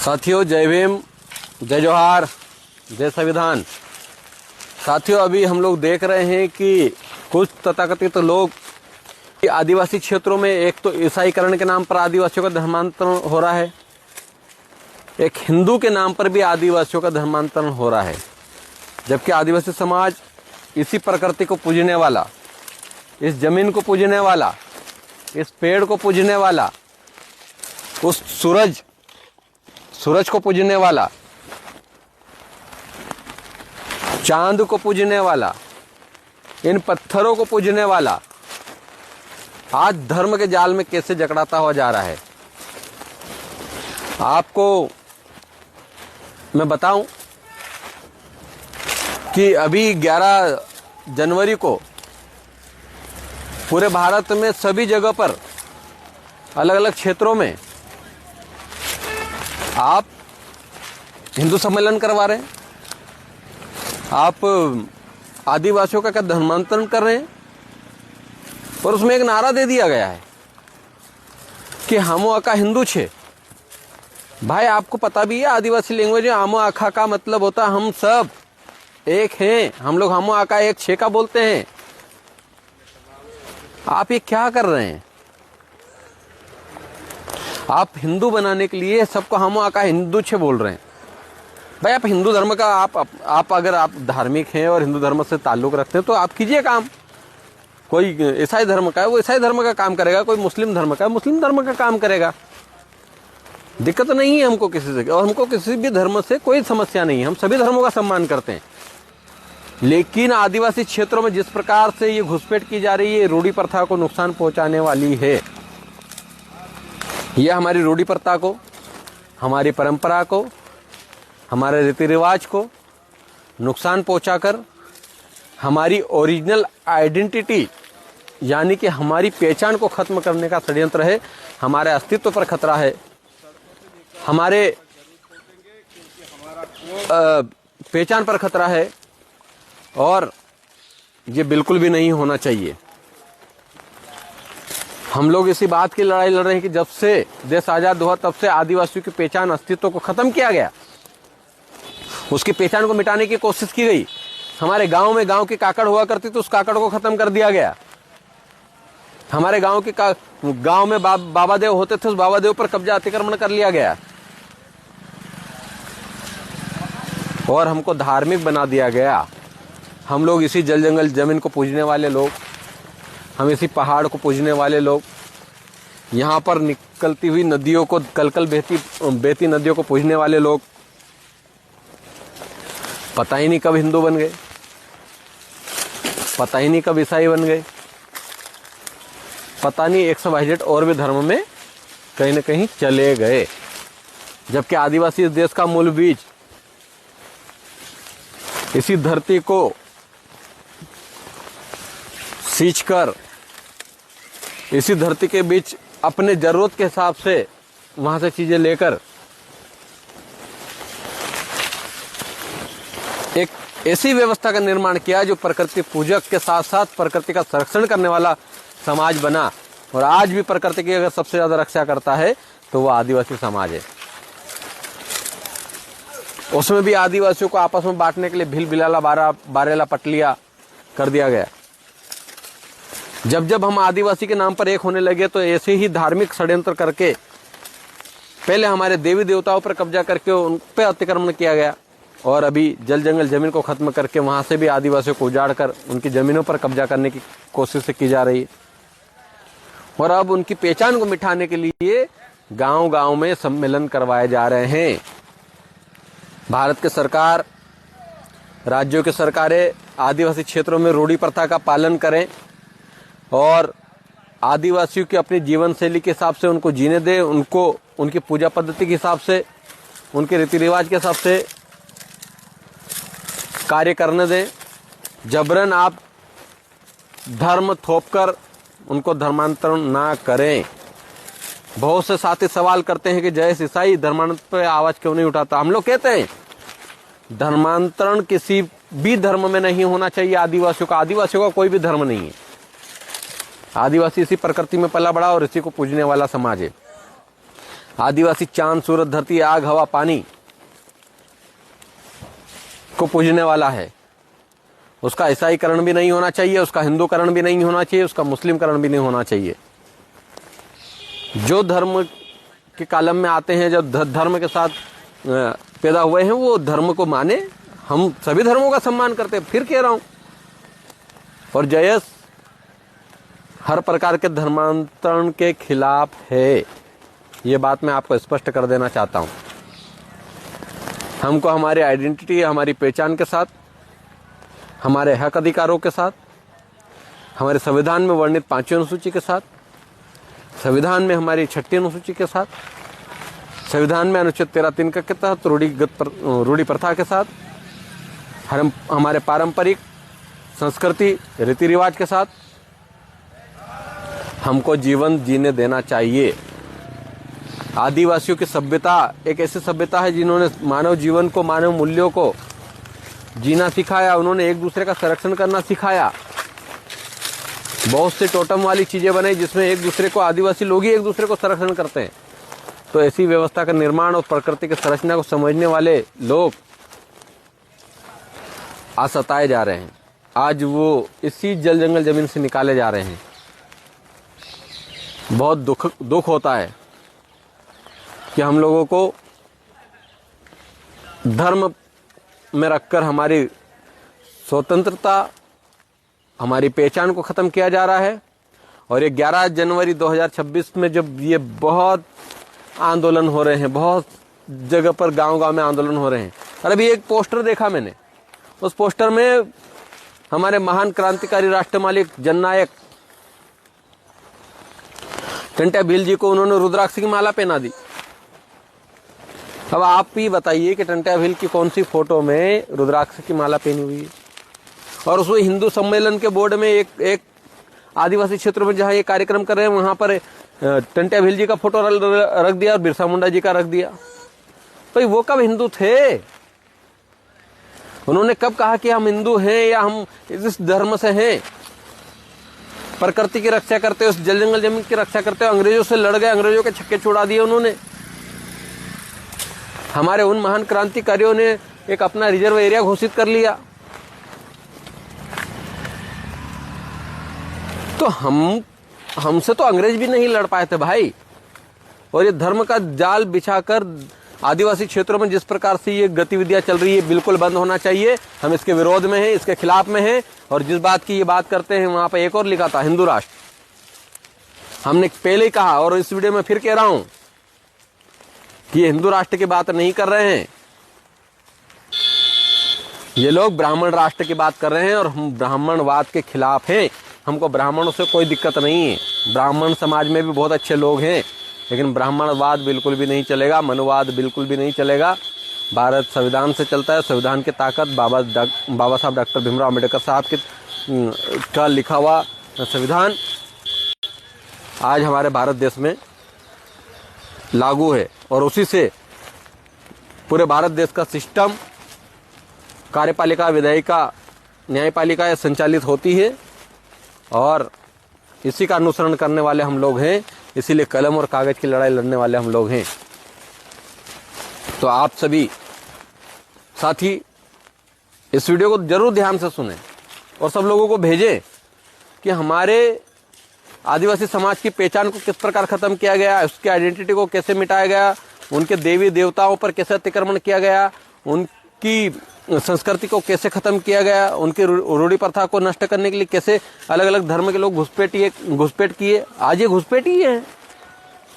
साथियों, जय भीम, जय जोहार, जय संविधान। साथियों, अभी हम लोग देख रहे हैं कि कुछ तथाकथित लोग आदिवासी क्षेत्रों में एक तो ईसाईकरण के नाम पर आदिवासियों का धर्मांतरण हो रहा है, एक हिंदू के नाम पर भी आदिवासियों का धर्मांतरण हो रहा है। जबकि आदिवासी समाज इसी प्रकृति को पूजने वाला, इस जमीन को पूजने वाला, इस पेड़ को पूजने वाला, उस सूरज को पूजने वाला, चांद को पूजने वाला, इन पत्थरों को पूजने वाला आज धर्म के जाल में कैसे जकड़ाता हुआ जा रहा है। आपको मैं बताऊं कि अभी 11 जनवरी को पूरे भारत में सभी जगह पर अलग अलग क्षेत्रों में आप हिंदू सम्मेलन करवा रहे हैं, आप आदिवासियों का क्या धर्मांतरण कर रहे हैं। और उसमें एक नारा दे दिया गया है कि हमो आका हिंदू छे। भाई, आपको पता भी है आदिवासी लैंग्वेज में हमो आका का मतलब होता है हम सब एक हैं। हम लोग हमो आका एक छे का बोलते हैं। आप ये क्या कर रहे हैं? आप हिंदू बनाने के लिए सबको हमो आका हिंदू छे बोल रहे हैं। भाई, आप हिंदू धर्म का आप अगर आप धार्मिक हैं और हिंदू धर्म से ताल्लुक रखते हैं तो आप कीजिए काम। कोई ईसाई धर्म का है वो ईसाई धर्म का काम करेगा, कोई मुस्लिम धर्म का है मुस्लिम धर्म का काम करेगा। दिक्कत नहीं है हमको किसी से, और हमको किसी भी धर्म से कोई समस्या नहीं है। हम सभी धर्मों का सम्मान करते हैं। लेकिन आदिवासी क्षेत्रों में जिस प्रकार से ये घुसपैठ की जा रही है, रूढ़ी प्रथा को नुकसान पहुंचाने वाली है। यह हमारी रूढ़ी प्रथा को, हमारी परंपरा को, हमारे रीति रिवाज को नुकसान पहुंचाकर हमारी ओरिजिनल आइडेंटिटी यानी कि हमारी पहचान को खत्म करने का षड्यंत्र है। हमारे अस्तित्व पर खतरा है, हमारे पहचान पर खतरा है, और ये बिल्कुल भी नहीं होना चाहिए। हम लोग इसी बात की लड़ाई लड़ रहे हैं कि जब से देश आजाद हुआ तब से आदिवासियों की पहचान, अस्तित्व को खत्म किया गया। उसकी पहचान को मिटाने की कोशिश की गई। हमारे गांव में गांव की काकड़ हुआ करती तो उस काकड़ को खत्म कर दिया गया। हमारे गांव में बाबा देव होते थे, उस बाबा देव पर कब्जा अतिक्रमण कर लिया गया और हमको धार्मिक बना दिया गया। हम लोग इसी जल जंगल जमीन को पूजने वाले लोग, हम इसी पहाड़ को पूजने वाले लोग, यहाँ पर निकलती हुई नदियों को, कलकल बहती नदियों को पूजने वाले लोग, पता ही नहीं कब हिंदू बन गए, पता ही नहीं कब ईसाई बन गए, पता नहीं XYZ और भी धर्म में कहीं न कहीं चले गए। जबकि आदिवासी इस देश का मूल बीज, इसी धरती को सींचकर, इसी धरती के बीच अपने जरूरत के हिसाब से वहां से चीजें लेकर एक ऐसी व्यवस्था का निर्माण किया जो प्रकृति पूजक के साथ साथ प्रकृति का संरक्षण करने वाला समाज बना। और आज भी प्रकृति की अगर सबसे ज्यादा रक्षा करता है तो वो आदिवासी समाज है। उसमें भी आदिवासियों को आपस में बांटने के लिए भील बिलाला बारेला पटलिया कर दिया गया। जब जब हम आदिवासी के नाम पर एक होने लगे तो ऐसे ही धार्मिक षड्यंत्र करके पहले हमारे देवी देवताओं पर कब्जा करके उन पर अतिक्रमण किया गया, और अभी जल जंगल जमीन को खत्म करके वहां से भी आदिवासियों को उजाड़ कर उनकी जमीनों पर कब्जा करने की कोशिश की जा रही है। और अब उनकी पहचान को मिटाने के लिए गांव गांव में सम्मेलन करवाए जा रहे हैं। भारत की सरकार, राज्यों की सरकारें आदिवासी क्षेत्रों में रूढ़ी प्रथा का पालन करें और आदिवासियों की अपनी जीवन शैली के हिसाब से उनको जीने दें, उनको उनकी पूजा पद्धति के हिसाब से, उनके रीति रिवाज के हिसाब से कार्य करने दें। जबरन आप धर्म थोपकर उनको धर्मांतरण ना करें। बहुत से साथी सवाल करते हैं कि जयेश ईसाई धर्मांतरण पर आवाज क्यों नहीं उठाता। हम लोग कहते हैं धर्मांतरण किसी भी धर्म में नहीं होना चाहिए। आदिवासियों का कोई भी धर्म नहीं है। आदिवासी इसी प्रकृति में पला बड़ा और इसी को पूजने वाला समाज है। आदिवासी चांद सूरज धरती आग हवा पानी को पूजने वाला है। उसका ईसाईकरण भी नहीं होना चाहिए, उसका हिंदूकरण भी नहीं होना चाहिए, उसका मुस्लिमकरण भी नहीं होना चाहिए। जो धर्म के कालम में आते हैं, जब धर्म के साथ पैदा हुए हैं, वो धर्म को माने। हम सभी धर्मों का सम्मान करते हैं, फिर कह रहा हूं। और जयस हर प्रकार के धर्मांतरण के खिलाफ है, ये बात मैं आपको स्पष्ट कर देना चाहता हूं। हमको हमारी आइडेंटिटी, हमारी पहचान के साथ, हमारे हक अधिकारों के साथ, हमारे संविधान में वर्णित 5वीं अनुसूची के साथ, संविधान में हमारी 6ठी अनुसूची के साथ, संविधान में अनुच्छेद 13(3) के तहत रूढ़ी प्रथा के साथ, हमारे पारंपरिक संस्कृति रीति रिवाज के साथ हमको जीवन जीने देना चाहिए। आदिवासियों की सभ्यता एक ऐसी सभ्यता है जिन्होंने मानव जीवन को, मानव मूल्यों को जीना सिखाया। उन्होंने एक दूसरे का संरक्षण करना सिखाया। बहुत से टोटम वाली चीजें बनाई जिसमें एक दूसरे को, आदिवासी लोग ही एक दूसरे को संरक्षण करते हैं। तो ऐसी व्यवस्था का निर्माण और प्रकृति की संरचना को समझने वाले लोग आज सताए जा रहे हैं। आज वो इसी जल जंगल जमीन से निकाले जा रहे हैं। बहुत दुख होता है कि हम लोगों को धर्म में रखकर हमारी स्वतंत्रता, हमारी पहचान को खत्म किया जा रहा है। और ये 11 जनवरी 2026 में जब ये बहुत आंदोलन हो रहे हैं, बहुत जगह पर गांव-गांव में आंदोलन हो रहे हैं। और अभी एक पोस्टर देखा मैंने, उस पोस्टर में हमारे महान क्रांतिकारी राष्ट्रमालिक जननायक टंट्या भील जी को उन्होंने रुद्राक्ष की माला पहना दी। अब आप ही बताइए कि टंट्या भील की कौन सी फोटो में रुद्राक्ष की माला पहनी हुई है। और उसमें हिंदू सम्मेलन के बोर्ड में एक आदिवासी क्षेत्र में जहां ये कार्यक्रम कर रहे हैं, वहां पर टंट्या भील जी का फोटो रख दिया और बिरसा मुंडा जी का रख दिया। तो वो कब हिंदू थे? उन्होंने कब कहा कि हम हिंदू हैं या हम इस धर्म से हैं? प्रकृति की रक्षा करते, उस जल जंगल जमीन की रक्षा करते, अंग्रेजों से लड़ गए, अंग्रेजों के छक्के छुड़ा दिए उन्होंने। हमारे उन महान क्रांतिकारियों ने एक अपना रिजर्व एरिया घोषित कर लिया। तो हमसे तो अंग्रेज भी नहीं लड़ पाए थे भाई। और ये धर्म का जाल बिछाकर आदिवासी क्षेत्रों में जिस प्रकार से ये गतिविधियां चल रही है, बिल्कुल बंद होना चाहिए। हम इसके विरोध में हैं, इसके खिलाफ में हैं। और जिस बात की ये बात करते हैं, वहां पर एक और लिखा था हिंदू राष्ट्र। हमने पहले ही कहा और इस वीडियो में फिर कह रहा हूं कि ये हिंदू राष्ट्र की बात नहीं कर रहे हैं। ये लोग ब्राह्मण राष्ट्र की बात कर रहे हैं और हम ब्राह्मणवाद के खिलाफ हैं। हमको ब्राह्मणों से कोई दिक्कत नहीं है। ब्राह्मण समाज में भी बहुत अच्छे लोग हैं, लेकिन ब्राह्मणवाद बिल्कुल भी नहीं चलेगा, मनुवाद बिल्कुल भी नहीं चलेगा। भारत संविधान से चलता है। संविधान की ताकत बाबा साहब डॉक्टर भीमराव अम्बेडकर साहब का लिखा हुआ संविधान आज हमारे भारत देश में लागू है। और उसी से पूरे भारत देश का सिस्टम, कार्यपालिका, विधायिका, न्यायपालिका संचालित होती है। और इसी का अनुसरण करने वाले हम लोग हैं। इसीलिए कलम और कागज की लड़ाई लड़ने वाले हम लोग हैं। तो आप सभी साथी इस वीडियो को जरूर ध्यान से सुनें और सब लोगों को भेजें कि हमारे आदिवासी समाज की पहचान को किस प्रकार खत्म किया गया, उसकी आइडेंटिटी को कैसे मिटाया गया, उनके देवी देवताओं पर कैसे अतिक्रमण किया गया, उनकी संस्कृति को कैसे खत्म किया गया, उनकी रूढ़ी प्रथा को नष्ट करने के लिए कैसे अलग अलग धर्म के लोग घुसपैठ किए। आज ये घुसपैठ ही है,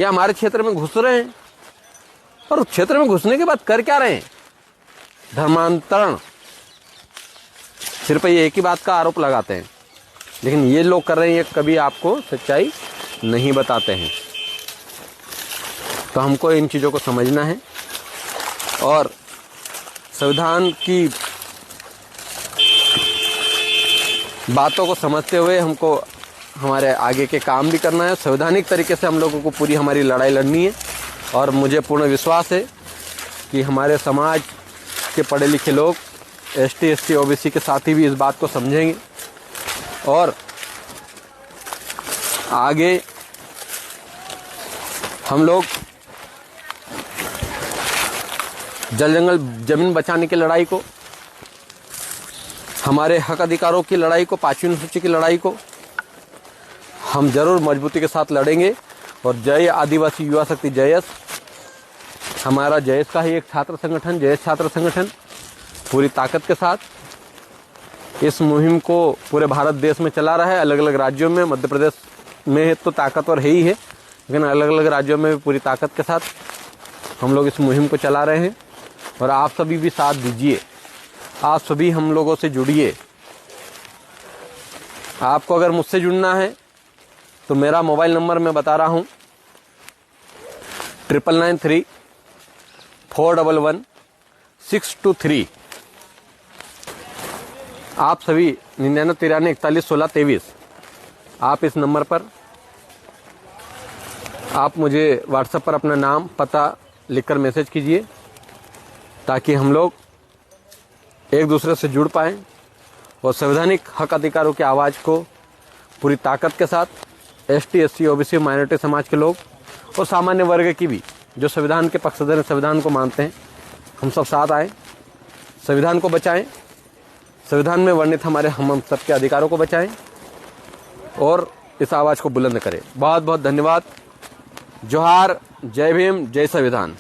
ये हमारे क्षेत्र में घुस रहे हैं। और उस क्षेत्र में घुसने के बाद कर क्या रहे हैं? धर्मांतरण। सिर पर ये एक ही बात का आरोप लगाते हैं, लेकिन ये लोग कर रहे हैं, ये कभी आपको सच्चाई नहीं बताते हैं। तो हमको इन चीज़ों को समझना है और संविधान की बातों को समझते हुए हमको हमारे आगे के काम भी करना है। संवैधानिक तरीके से हम लोगों को पूरी हमारी लड़ाई लड़नी है। और मुझे पूर्ण विश्वास है कि हमारे समाज के पढ़े लिखे लोग ST, SC, OBC के साथी भी इस बात को समझेंगे और आगे हम लोग जल जंगल जमीन बचाने की लड़ाई को, हमारे हक अधिकारों की लड़ाई को, 5वीं अनुसूची की लड़ाई को हम जरूर मजबूती के साथ लड़ेंगे। और जय आदिवासी युवा शक्ति जयस, हमारा जयस का ही एक छात्र संगठन, जयस छात्र संगठन पूरी ताकत के साथ इस मुहिम को पूरे भारत देश में चला रहा है। अलग अलग राज्यों में, मध्य प्रदेश में तो ताकतवर है ही है, लेकिन अलग अलग राज्यों में भी पूरी ताकत के साथ हम लोग इस मुहिम को चला रहे हैं। और आप सभी भी साथ दीजिए, आप सभी हम लोगों से जुड़िए। आपको अगर मुझसे जुड़ना है तो मेरा मोबाइल नंबर मैं बता रहा हूँ, 9993-411-623। आप सभी 9993-411623 आप इस नंबर पर आप मुझे व्हाट्सएप पर अपना नाम पता लिखकर मैसेज कीजिए, ताकि हम लोग एक दूसरे से जुड़ पाएं और संवैधानिक हक अधिकारों की आवाज़ को पूरी ताकत के साथ ST SC OBC माइनॉरिटी समाज के लोग और सामान्य वर्ग की भी जो संविधान के पक्षधर हैं, संविधान को मानते हैं, हम सब साथ आएँ, संविधान को बचाएं, संविधान में वर्णित हमारे हम सबके अधिकारों को बचाएं और इस आवाज़ को बुलंद करें। बहुत बहुत धन्यवाद। जोहार, जय भीम, जय संविधान।